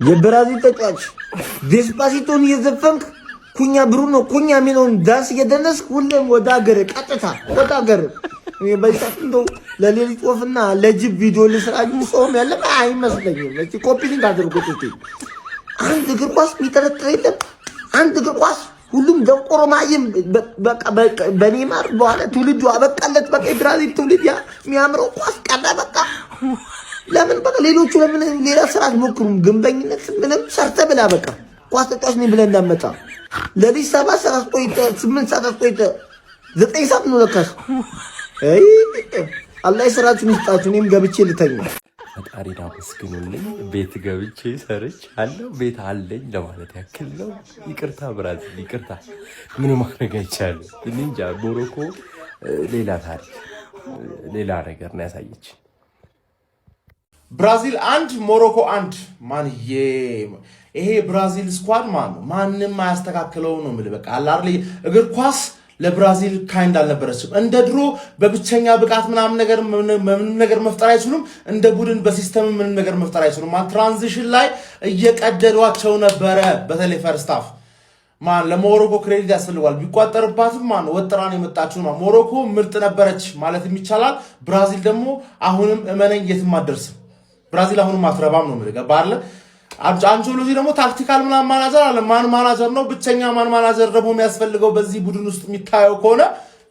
የብራዚል ተጫዋች ዴስፓሲቶን እየዘፈንክ ኩኛ ብሩኖ ኩኛ የሚለውን ዳንስ እየደነስክ ሁሌም ወደ ሀገር ቀጥታ ወደ ሀገር በይሳት እንደው ለሌሊት ወፍና ለጅብ ቪዲዮ ልስራጅ ጾም ያለ አይመስለኝም። እስቲ ኮፒ ሊንክ አድርጉት። አንድ እግር ኳስ የሚጠረጥር የለም። አንድ እግር ኳስ ሁሉም ደንቆሮ ማይም በቃ በኔማር በኋላ ትውልዱ አበቃለት። በቃ የብራዚል ትውልድ የሚያምረው ኳስ ቀረ በቃ። ለምን በቃ ሌሎቹ ለምን ሌላ ስራ አትሞክሩም? ግንበኝነት ምንም ሰርተ ብላ በቃ ኳስ ተጫዋች ነኝ ብለህ እንዳመጣ ለሊት 7 ሰዓት ቆይተህ 8 ሰዓት ቆይተህ 9 ሰዓት ነው ለካስ። አይ አላህ ይስራችሁን ይስጣችሁ። እኔም ገብቼ ልተኛ። ፈጣሪን አመስግኑልኝ። ቤት ገብቼ ሰርቻለሁ። ቤት አለኝ ለማለት ያክል ነው። ይቅርታ ብራዚል፣ ይቅርታ። ምን ማድረግ አይቻልም። እንጃ ሞሮኮ ሌላ ታሪክ ሌላ ነገር ነው ያሳየች። ብራዚል 1 ሞሮኮ 1 ማንዬ ይሄ ብራዚል ስኳድ ማንም አያስተካክለው ነው የምልህ። በቃ አላርሊ እግር ኳስ ለብራዚል ካይንድ አልነበረችም። እንደ ድሮ በብቸኛ ብቃት ምንም ነገር መፍጠር አይችሉም። እንደ ቡድን በሲስተም ምንም ነገር መፍጠር አይችሉም። ትራንዚሽን ላይ እየቀደዷቸው ነበረ። በተለይ ፈርስት ሃፍ ለሞሮኮ ክሬዲት ያስፈልጋል። ቢቋጠርባትም ወጥራን የመጣችው ሞሮኮ ምርጥ ነበረች ማለት ይቻላል። ብራዚል ደግሞ አሁንም እመነኝ የትም አትደርስም። ብራዚል አሁንም አትረባም ነው የምልህ። ገባህ አይደል? አንቸሎቲ ደግሞ ታክቲካል ማናጀር አለ። ማናጀር ነው ብቸኛ ማናጀር ደግሞ የሚያስፈልገው በዚህ ቡድን ውስጥ የሚታየው ከሆነ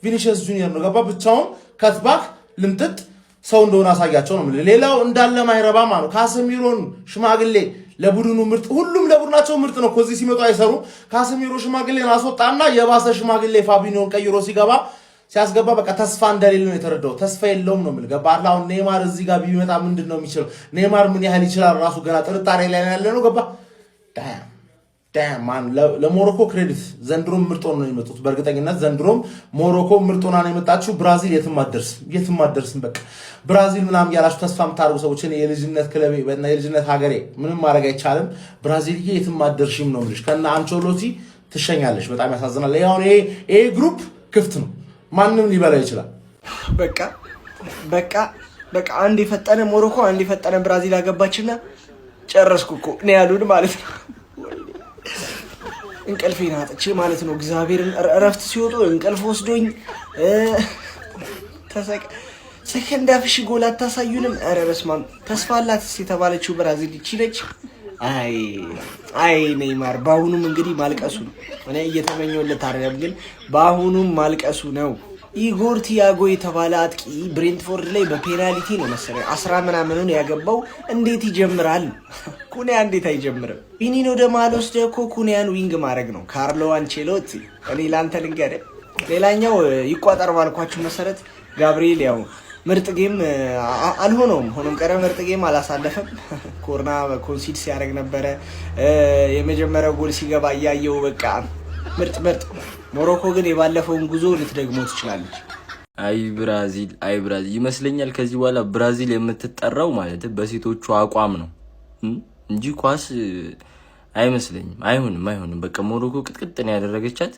ቪኒሲየስ ጁኒየር ነው። ገባ? ብቻውን ከትባክ ልምጥጥ ሰው እንደሆነ አሳያቸው ነው የምልህ። ሌላው እንዳለ ማይረባ ነው። ካሰሚሮን ሽማግሌ ለቡድኑ ምርጥ፣ ሁሉም ለቡድናቸው ምርጥ ነው። ከዚህ ሲመጡ አይሰሩ። ካሰሚሮ ሽማግሌን አስወጣና የባሰ ሽማግሌ ፋቢኒዮን ቀይሮ ሲያስገባ በቃ ተስፋ እንደሌለ ነው የተረዳው። ተስፋ የለውም ነው የምልህ። ገባ? አሁን ኔይማር እዚህ ጋር ቢመጣ ምንድን ነው የሚችለው? ኔይማር ምን ያህል ይችላል? ራሱ ገና ጥርጣሬ ላይ ያለ ነው። ገባ? ዳም ለሞሮኮ ክሬዲት። ዘንድሮም ምርጥ ሆነው ነው የመጡት። በእርግጠኝነት ዘንድሮም ሞሮኮ ምርጥ ሆና ነው የመጣችው። ብራዚል የትም አትደርስም። በቃ ብራዚል ምናምን ያላችሁ ተስፋ የምታደርጉ ሰዎች የልጅነት ክለቤ የልጅነት ሀገሬ ምንም ማድረግ አይቻልም። ብራዚል የትም አትደርሽም ነው የምልሽ። ከነ አንቸሎቲ ትሸኛለሽ። በጣም ያሳዝናል። ይሄ ግሩፕ ክፍት ነው። ማንም ሊበላ ይችላል። በቃ አንድ የፈጠነ ሞሮኮ አንድ የፈጠነ ብራዚል አገባችና ጨረስኩ እኮ እኔ ያሉን ማለት ነው። እንቅልፌን አጥቼ ማለት ነው። እግዚአብሔርን እረፍት ሲወጡ እንቅልፍ ወስዶኝ ሰከንድ አፍሽ ጎል አታሳዩንም? ኧረ በስመ አብ። ተስፋ አላት የተባለችው ብራዚል ይችለች። አይ ኔይማር በአሁኑም እንግዲህ ማልቀሱ ነው። እኔ እየተመኘሁለት አይደለም፣ ግን በአሁኑም ማልቀሱ ነው። ኢጎር ቲያጎ የተባለ አጥቂ ብሬንትፎርድ ላይ በፔናልቲ ነው መሰለኝ 10 ምናምኑን ያገባው። እንዴት ይጀምራል? ኩኒያ እንዴት አይጀምርም? ቪኒን ወደ መሀል ወስደህ እኮ ኩኒያን ዊንግ ማድረግ ነው። ካርሎ አንቼሎቲ እኔ ላንተ ልንገርህ። ሌላኛው ይቋጠር ባልኳችሁ መሰረት ጋብሪኤል ያው ምርጥ ጌም አልሆነውም። ሆኖም ቀረ ምርጥ ጌም አላሳለፈም። ኮርና ኮንሲድ ሲያደርግ ነበረ። የመጀመሪያው ጎል ሲገባ እያየው በቃ ምርጥ። ሞሮኮ ግን የባለፈውን ጉዞ ልትደግሞ ትችላለች። አይ ብራዚል ይመስለኛል ከዚህ በኋላ ብራዚል የምትጠራው ማለት በሴቶቹ አቋም ነው እንጂ ኳስ አይመስለኝም። አይሆንም። በቃ ሞሮኮ ቅጥቅጥን ያደረገቻት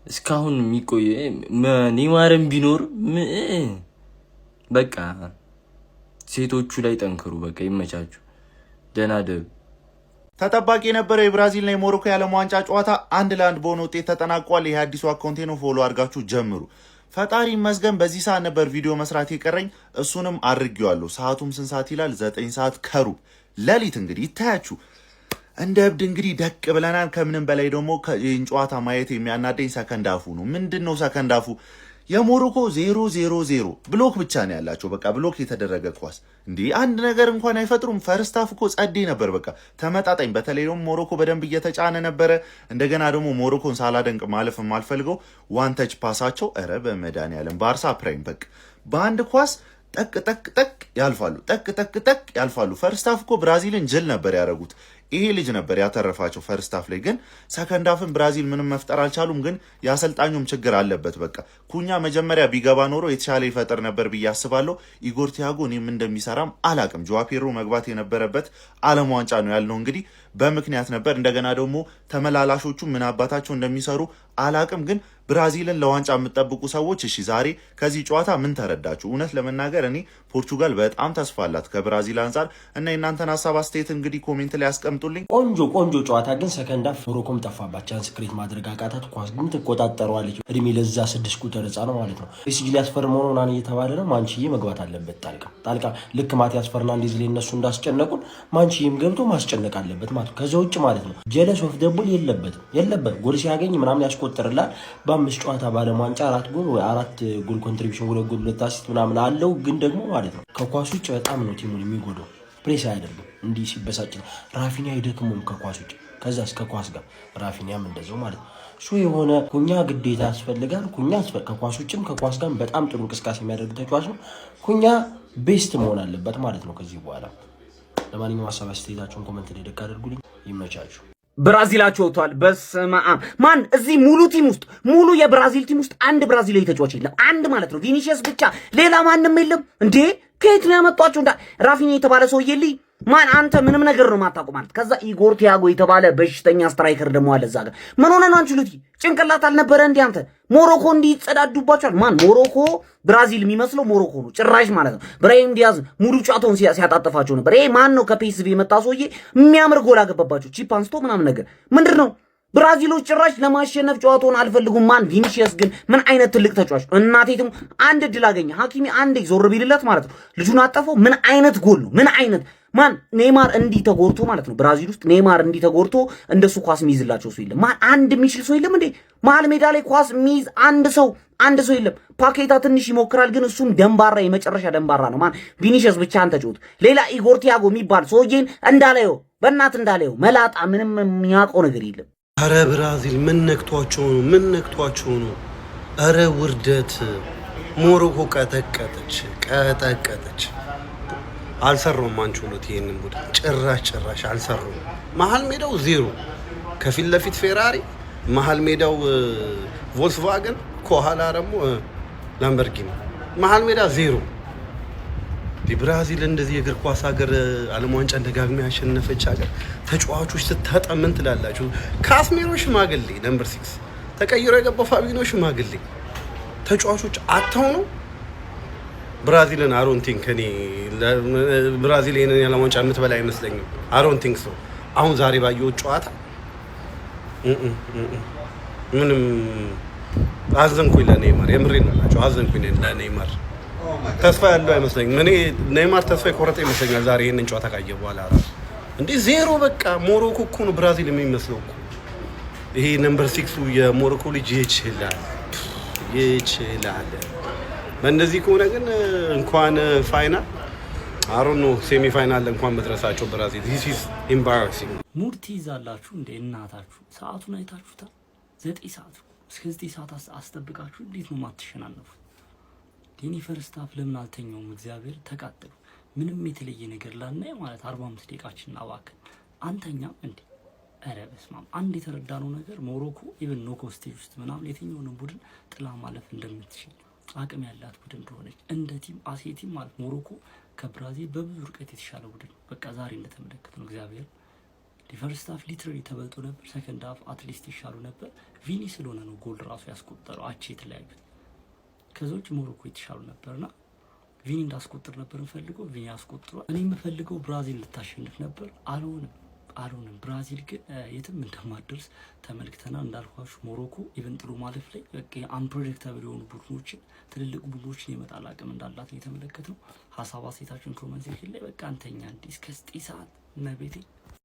እስካሁን የሚቆይ ኔይማርም ቢኖር በቃ ሴቶቹ ላይ ጠንክሩ። በቃ ይመቻቹ። ደህና ደብ ተጠባቂ የነበረው የብራዚልና የሞሮኮ የዓለም ዋንጫ ጨዋታ 1-1 በሆነ ውጤት ተጠናቋል። ይሄ አዲሱ አካውንቴ ነው፣ ፎሎ አድርጋችሁ ጀምሩ። ፈጣሪ ይመስገን በዚህ ሰዓት ነበር ቪዲዮ መስራት የቀረኝ፣ እሱንም አድርጌዋለሁ። ሰዓቱም ስንት ሰዓት ይላል? 9 ሰዓት ከሩብ ሌሊት። እንግዲህ ይታያችሁ እንደ እብድ እንግዲህ ደቅ ብለናል። ከምንም በላይ ደግሞ ይህን ጨዋታ ማየት የሚያናደኝ ሰከንድ አፉ ነው። ምንድን ነው ሰከንድ አፉ? የሞሮኮ 0-0-0 ብሎክ ብቻ ነው ያላቸው። በቃ ብሎክ የተደረገ ኳስ እንዲህ አንድ ነገር እንኳን አይፈጥሩም። ፈርስት ሃፍ እኮ ጸዴ ነበር፣ በቃ ተመጣጣኝ። በተለይ ደግሞ ሞሮኮ በደንብ እየተጫነ ነበረ። እንደገና ደግሞ ሞሮኮን ሳላደንቅ ማለፍ የማልፈልገው ዋን ተች ፓሳቸው፣ ኧረ በመድኃኒዓለም ባርሳ ፕራይም በቃ በአንድ ኳስ ጠቅ ያልፋሉ። ፈርስት ሃፍ እኮ ብራዚልን ጅል ነበር ያደረጉት። ይሄ ልጅ ነበር ያተረፋቸው ፈርስት ሃፍ ላይ። ግን ሰከንድ ሃፍን ብራዚል ምንም መፍጠር አልቻሉም። ግን የአሰልጣኙም ችግር አለበት። በቃ ኩኛ መጀመሪያ ቢገባ ኖሮ የተሻለ ይፈጠር ነበር ብዬ አስባለሁ። ኢጎር ቲያጎ እኔም እንደሚሰራም አላቅም። ጆዋ ፔድሮ መግባት የነበረበት ዓለም ዋንጫ ነው ያልነው እንግዲህ በምክንያት ነበር። እንደገና ደግሞ ተመላላሾቹ ምን አባታቸው እንደሚሰሩ አላቅም። ግን ብራዚልን ለዋንጫ የምትጠብቁ ሰዎች እሺ ዛሬ ከዚህ ጨዋታ ምን ተረዳችሁ? እውነት ለመናገር እኔ ፖርቹጋል በጣም ተስፋ አላት ከብራዚል አንጻር እና የእናንተን ሀሳብ አስተያየት እንግዲህ ኮሜንት ላይ አስቀምጡ። አስቀምጡልኝ። ቆንጆ ጨዋታ ግን ሰከንድ ሃፍ ሞሮኮም ጠፋባት። ቻንስ ክሬት ማድረግ አቃታት። ኳስ ግን ትቆጣጠረዋለች። እድሜ ለዛ 6 ቁጥር ህፃን ነው ማለት ነው። PSG ሊያስፈርመው ነው ናን እየተባለ ነው። ማንቺዬ መግባት አለበት ጣልቃ ልክ ማቲያስ ፈርናንዴዝ ላይ እነሱ እንዳስጨነቁን ማንቺዬም ገብቶ ማስጨነቅ አለበት ማለት ነው። ከዛ ውጭ ማለት ነው ጀለስ ኦፍ ደቡል የለበት ጎል ሲያገኝ ምናምን ያስቆጥርላል። በ5 ጨዋታ ባለም ዋንጫ 4 ጎል ወይ 4 ጎል ኮንትሪቢዩሽን 2 ጎል 2 አሲስት ምናምን አለው። ግን ደግሞ ማለት ነው ከኳስ ውጭ በጣም ነው ቲሙን የሚጎዳው። ፕሬስ አያደርግም። እንዲህ ሲበሳጭ ራፊኒያ አይደክሙም ከኳስ ውጭ። ከዛ እስከ ኳስ ጋር ራፊኒያም እንደዛው ማለት ነው። እሱ የሆነ ኩኛ ግዴታ ያስፈልጋል። ኩኛ ከኳስ ውጭም ከኳስ ጋር በጣም ጥሩ እንቅስቃሴ የሚያደርግ ተጫዋች ነው። ኩኛ ቤስት መሆን አለበት ማለት ነው ከዚህ በኋላ። ለማንኛውም ሀሳብ አስተያየታችሁን ኮሜንት ላይ ደግ አድርጉልኝ። ይመቻችሁ። ብራዚላቸው ወጥቷል። በስመ አብ ማን እዚህ ሙሉ የብራዚል ቲም ውስጥ አንድ ብራዚላዊ ተጫዋች የለም። አንድ ማለት ነው ቪኒሲየስ ብቻ፣ ሌላ ማንም የለም እንዴ! ከየት ነው ያመጣቸው? ራፊኒያ የተባለ ሰውዬ ልይ ማን አንተ ምንም ነገር ነው ማታውቁ ማለት። ከዛ ኢጎር ቲያጎ የተባለ በሽተኛ ስትራይከር ደግሞ አለ እዛ ጋር። ምን ሆነ ነው አንቺሉቲ ጭንቅላት አልነበረ እንዴ አንተ? ሞሮኮ እንዲጸዳዱባቸዋል። ማን ሞሮኮ ብራዚል የሚመስለው ሞሮኮ ነው ጭራሽ ማለት ነው። ብራሂም ዲያዝ ሙሉ ጫቶን ሲያጣጥፋቸው ነበር። ይሄ ማን ነው? ከፒኤስቪ የመጣ ሰውዬ የሚያምር ጎል አገባባቸው ቺፕ አንስቶ ምናምን ነገር ምንድነው? ብራዚሎች ጭራሽ ለማሸነፍ ጨዋታውን አልፈልጉም። ማን ቪኒሲየስ ግን ምን አይነት ትልቅ ተጫዋች እናቴትም አንድ እድል አገኘ ሀኪሚ አንዴ ዞር ቢልለት ማለት ነው ልጁን አጠፈው። ምን አይነት ጎል ነው? ምን አይነት ማን ኔይማር እንዲህ ተጎርቶ ማለት ነው ብራዚል ውስጥ ኔይማር እንዲህ ተጎርቶ እንደሱ ኳስ የሚይዝላቸው ሰው የለም። ማን አንድ የሚችል ሰው የለም እንዴ? መሀል ሜዳ ላይ ኳስ የሚይዝ አንድ ሰው የለም። ፓኬታ ትንሽ ይሞክራል ግን እሱም ደንባራ የመጨረሻ ደንባራ ነው። ማን ቪኒሲየስ ብቻ አንተ ጮት። ሌላ ኢጎር ቲያጎ የሚባል ሰውዬን እንዳላየው በእናት እንዳላየው መላጣ ምንም የሚያውቀው ነገር የለም። አረ ብራዚል ምን ነክቷቸው ነው? አረ ውርደት። ሞሮኮ ቀጠቀጠች። አልሰሩም። አንቹሎቲ ይሄንን ቡድን ጭራሽ አልሰሩም። መሀል ሜዳው ዜሮ፣ ከፊት ለፊት ፌራሪ፣ መሀል ሜዳው ቮልስቫገን፣ ከኋላ ደግሞ ላምበርጊኒ። መሀል ሜዳ ዜሮ። ብራዚል እንደዚህ የእግር ኳስ ሀገር ዓለም ዋንጫ ደጋግማ ያሸነፈች ሀገር ተጫዋቾች ስታጠምን ትላላችሁ። ካስሜሮ ሽማግሌ ነምበር 6 ተቀይሮ የገባው ፋቢኖ ሽማግሌ ተጫዋቾች አተው ነው ብራዚልን አሮንቲንክ እኔ ብራዚል ይሄንን የዓለም ዋንጫ የምትበላ አይመስለኝም። አሮንቲንክ ሰው አሁን ዛሬ ባየው ጨዋታ ምንም አዘንኩኝ ለኔይማር። የምሬን ነው ናቸው አዘንኩኝ ለኔይማር። ተስፋ ያለው አይመስለኝም። እኔ ኔይማር ተስፋ የቆረጠ ይመስለኛል ዛሬ ይሄንን ጨዋታ ካየ በኋላ ራሱ እንዴ ዜሮ በቃ። ሞሮኮ እኮ ነው ብራዚል የሚመስለው እኮ። ይሄ ነምበር 6ቱ የሞሮኮ ልጅ ይችላል። በእንደዚህ ከሆነ ግን እንኳን ፋይናል አሮን ነው ሴሚ ፋይናል እንኳን መድረሳቸው ብራዚል this is embarrassing። ሙድ ትይዛላችሁ እንደ እናታችሁ። ሰዓቱን አይታችሁታል? 9 ሰዓት እስከ 9 ሰዓት አስጠብቃችሁ እንዴት ነው የማትሸናነፉት? ዴኒ ፈርስት ሃፍ ለምን አልተኛውም? እግዚአብሔር ተቃጠሉ። ምንም የተለየ ነገር ላናይ ማለት 45 ደቂቃችን አባከን አንተኛም እንዴ? ኧረ በስመ አብ። አንድ የተረዳነው ነገር ሞሮኮ ኢቭን ኖክ ስቴጅ ውስጥ ምናምን የትኛውንም ቡድን ጥላ ማለፍ እንደምትችል አቅም ያላት ቡድን እንደሆነች እንደ ቲም አሴቲም ማለት ሞሮኮ ከብራዚል በብዙ ርቀት የተሻለ ቡድን በቃ ዛሬ እንደተመለከተው እግዚአብሔር ፈርስት ሃፍ ሊትራሊ ተበልጦ ነበር። ሰከንድ ሃፍ አትሊስት ይሻሉ ነበር። ቪኒ ስለሆነ ነው ጎል ራሱ ያስቆጠረው። አቼ የተለያዩት ከዛውጭ ሞሮኮ የተሻሉ ነበርና ቪኒ እንዳስቆጥር ነበር የምፈልገው። ቪኒ አስቆጥሯል። እኔ የምፈልገው ብራዚል ልታሸንፍ ነበር። አልሆነም። ብራዚል ግን የትም እንደማደርስ ተመልክተናል። እንዳልኳችሁ ሞሮኮ ኢቨን ጥሎ ማለፍ ላይ በቃ አንፕሬዲክታብል የሆኑ ቡድኖችን ትልልቅ ቡድኖችን የመጣል አቅም እንዳላት የተመለከትነው። ሀሳብ አስተያየታችሁን ኮሜንት ሴክሽን ላይ በቃ አንተኛ እንዲህ እስከ 9 ሰዓት እና ቤቴ